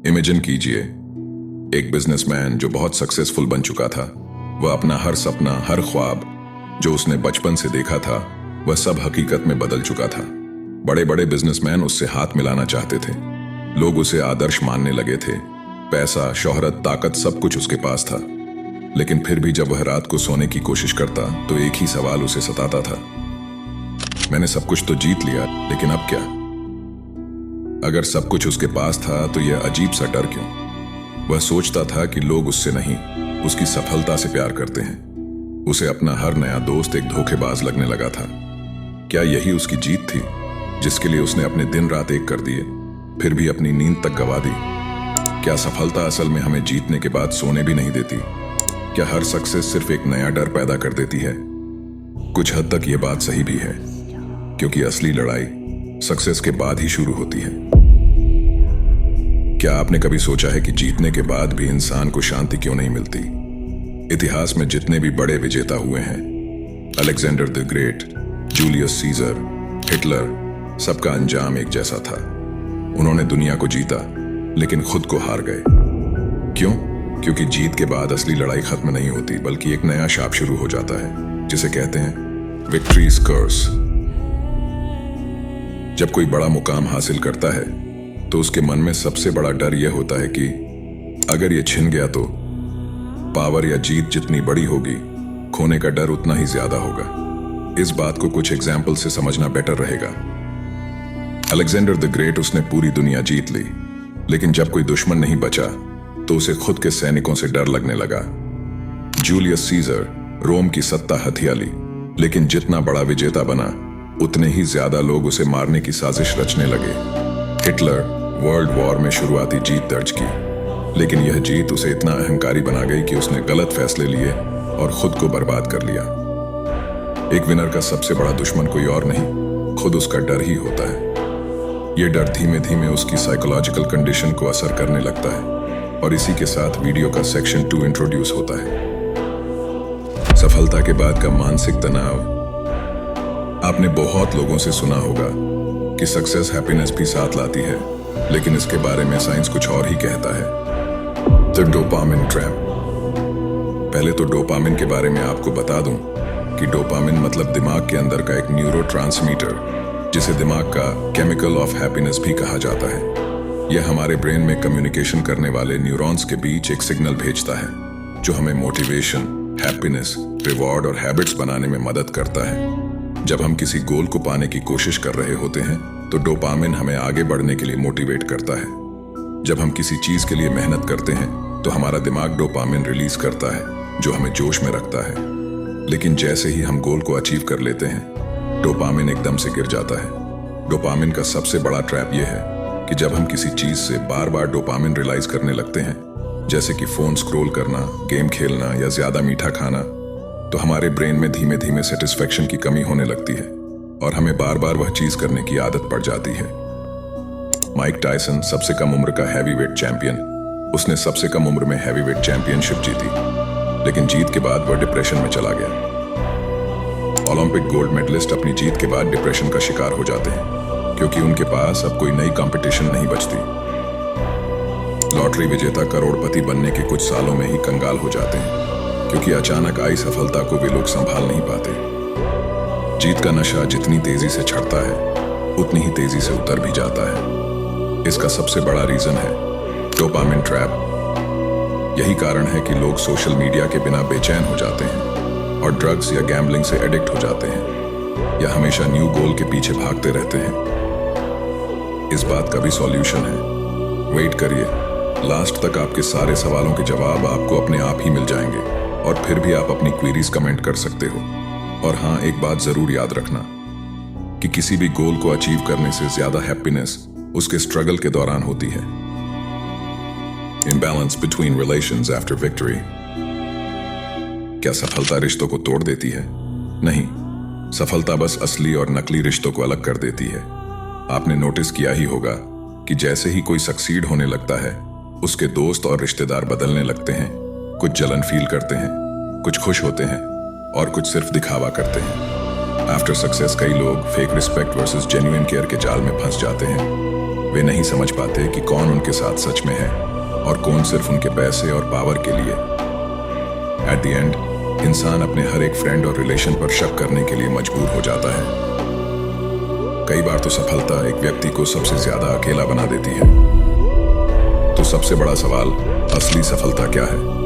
Imagine कीजिए, एक businessman जो बहुत सक्सेसफुल बन चुका था। वह अपना हर सपना, हर ख्वाब जो उसने बचपन से देखा था, वह सब हकीकत में बदल चुका था। बड़े बड़े बिजनेसमैन उससे हाथ मिलाना चाहते थे। लोग उसे आदर्श मानने लगे थे। पैसा, शोहरत, ताकत सब कुछ उसके पास था। लेकिन फिर भी जब वह रात को सोने की कोशिश करता तो एक ही सवाल उसे सताता था। मैंने सब कुछ तो जीत लिया, लेकिन अब क्या? अगर सब कुछ उसके पास था तो यह अजीब सा डर क्यों? वह सोचता था कि लोग उससे नहीं, उसकी सफलता से प्यार करते हैं। उसे अपना हर नया दोस्त एक धोखेबाज लगने लगा था। क्या यही उसकी जीत थी, जिसके लिए उसने अपने दिन रात एक कर दिए, फिर भी अपनी नींद तक गवा दी? क्या सफलता असल में हमें जीतने के बाद सोने भी नहीं देती? क्या हर सक्सेस सिर्फ एक नया डर पैदा कर देती है? कुछ हद तक यह बात सही भी है, क्योंकि असली लड़ाई सक्सेस के बाद ही शुरू होती है। क्या आपने कभी सोचा है कि जीतने के बाद भी इंसान को शांति क्यों नहीं मिलती? इतिहास में जितने भी बड़े विजेता हुए हैं, Alexander the great, Julius Caesar, Hitler, सबका अंजाम एक जैसा था। उन्होंने दुनिया को जीता, लेकिन खुद को हार गए। क्यों? क्योंकि जीत के बाद असली लड़ाई खत्म नहीं होती, बल्कि एक नया शाप शुरू हो जाता है, जिसे कहते हैं विक्ट्रीज कर्स। जब कोई बड़ा मुकाम हासिल करता है तो उसके मन में सबसे बड़ा डर यह होता है कि अगर यह छिन गया तो पावर या जीत जितनी बड़ी होगी, खोने का डर उतना ही ज्यादा होगा। इस बात को कुछ एग्जाम्पल से समझना बेटर रहेगा। अलेक्जेंडर द ग्रेट, उसने पूरी दुनिया जीत ली, लेकिन जब कोई दुश्मन नहीं बचा तो उसे खुद के सैनिकों से डर लगने लगा। जूलियस सीजर, रोम की सत्ता हथिया ली, लेकिन जितना बड़ा विजेता बना, उतने ही ज्यादा लोग उसे मारने की साजिश रचने लगे। हिटलर वर्ल्ड वॉर में शुरुआती जीत दर्ज की, लेकिन यह जीत उसे इतना अहंकारी बना गई कि उसने गलत फैसले लिए और खुद को बर्बाद कर लिया। एक विनर का सबसे बड़ा दुश्मन कोई और नहीं, खुद उसका डर ही होता है। यह डर धीमे धीमे उसकी साइकोलॉजिकल कंडीशन को असर करने लगता है, और इसी के साथ वीडियो का सेक्शन 2 इंट्रोड्यूस होता है। सफलता के बाद का मानसिक तनाव। आपने बहुत लोगों से सुना होगा कि सक्सेस हैप्पीनेस भी साथ लाती है, लेकिन इसके बारे में साइंस कुछ और ही कहता है। The dopamine trap. पहले तो डोपामिन के बारे में आपको बता दूं कि डोपामिन मतलब दिमाग के अंदर का एक न्यूरोट्रांसमीटर, जिसे दिमाग का केमिकल ऑफ हैप्पीनेस भी कहा जाता है। यह हमारे ब्रेन में कम्युनिकेशन करने वाले न्यूरॉन्स के बीच एक सिग्नल भेजता है, जो हमें मोटिवेशन, हैप्पीनेस, रिवॉर्ड और हैबिट्स बनाने में मदद करता है। जब हम किसी गोल को पाने की कोशिश कर रहे होते हैं तो डोपामिन हमें आगे बढ़ने के लिए मोटिवेट करता है। जब हम किसी चीज के लिए मेहनत करते हैं तो हमारा दिमाग डोपामिन रिलीज करता है, जो हमें जोश में रखता है। लेकिन जैसे ही हम गोल को अचीव कर लेते हैं, डोपामिन एकदम से गिर जाता है। डोपामिन का सबसे बड़ा ट्रैप यह है कि जब हम किसी चीज से बार बार डोपामिन रिलाइज करने लगते हैं, जैसे कि फोन स्क्रॉल करना, गेम खेलना या ज्यादा मीठा खाना, तो हमारे ब्रेन में धीमे धीमे सेटिस्फेक्शन की कमी होने लगती है और हमें बार बार वह चीज करने की आदत पड़ जाती है। माइक टायसन, सबसे कम उम्र का हैवीवेट चैंपियन, उसने सबसे कम उम्र में हैवीवेट चैंपियनशिप जीती, लेकिन जीत के बाद वह डिप्रेशन में चला गया। ओलंपिक गोल्ड मेडलिस्ट अपनी जीत के बाद डिप्रेशन का शिकार हो जाते हैं, क्योंकि उनके पास अब कोई नई कंपटीशन नहीं बचती। लॉटरी विजेता करोड़पति बनने के कुछ सालों में ही कंगाल हो जाते हैं, क्योंकि अचानक आई सफलता को वे लोग संभाल नहीं पाते। जीत का नशा जितनी तेजी से चढ़ता है, उतनी ही तेजी से उतर भी जाता है। इसका सबसे बड़ा रीजन है डोपामिन ट्रैप। यही कारण है कि लोग सोशल मीडिया के बिना बेचैन हो जाते हैं और ड्रग्स या गैम्बलिंग से एडिक्ट हो जाते हैं, या हमेशा न्यू गोल के पीछे भागते रहते हैं। इस बात का भी सॉल्यूशन है। वेट करिए, लास्ट तक आपके सारे सवालों के जवाब आपको अपने आप ही मिल जाएंगे, और फिर भी आप अपनी क्वेरीज कमेंट कर सकते हो। और हाँ, एक बात जरूर याद रखना कि किसी भी गोल को अचीव करने से ज्यादा हैप्पीनेस उसके स्ट्रगल के दौरान होती है। Imbalance between relations after victory. क्या सफलता रिश्तों को तोड़ देती है? नहीं, सफलता बस असली और नकली रिश्तों को अलग कर देती है। आपने नोटिस किया ही होगा कि जैसे ही कोई सक्सीड होने लगता है, उसके दोस्त और रिश्तेदार बदलने लगते हैं। कुछ जलन फील करते हैं, कुछ खुश होते हैं, और कुछ सिर्फ दिखावा करते हैं। आफ्टर सक्सेस कई लोग fake respect versus genuine care के जाल में फंस जाते हैं। वे नहीं समझ पाते कि कौन उनके साथ सच में है और कौन सिर्फ उनके पैसे और पावर के लिए। एट द एंड इंसान अपने हर एक फ्रेंड और रिलेशन पर शक करने के लिए मजबूर हो जाता है। कई बार तो सफलता एक व्यक्ति को सबसे ज्यादा अकेला बना देती है। तो सबसे बड़ा सवाल, असली सफलता क्या है?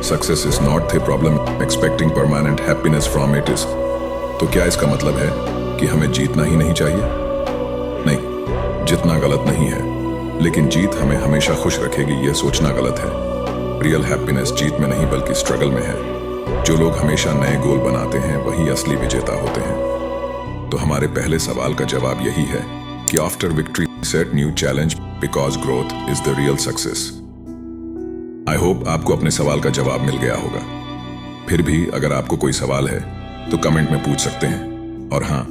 Success is not the problem, expecting permanent happiness from it is. तो क्या इसका मतलब है कि हमें जीतना ही नहीं चाहिए? नहीं, जितना गलत नहीं है, लेकिन जीत हमें हमेशा खुश रखेगी यह सोचना गलत है। रियल हैप्पीनेस जीत में नहीं बल्कि स्ट्रगल में है। जो लोग हमेशा नए गोल बनाते हैं वही असली विजेता होते हैं। तो हमारे पहले सवाल का जवाब यही है कि after victory set new challenge because growth is the real success. I hope आपको अपने सवाल का जवाब मिल गया होगा। फिर भी अगर आपको कोई सवाल है तो कमेंट में पूछ सकते हैं। और हाँ,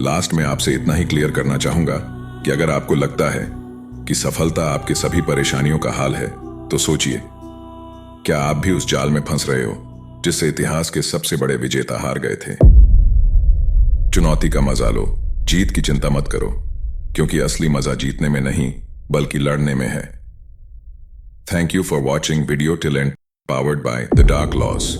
लास्ट में आपसे इतना ही क्लियर करना चाहूंगा कि अगर आपको लगता है कि सफलता आपके सभी परेशानियों का हाल है तो सोचिए, क्या आप भी उस जाल में फंस रहे हो जिससे इतिहास के सबसे बड़े विजेता हार गए थे? चुनौती का मजा लो, जीत की चिंता मत करो, क्योंकि असली मजा जीतने में नहीं बल्कि लड़ने में है। Thank you for watching video till and, powered by the dark loss.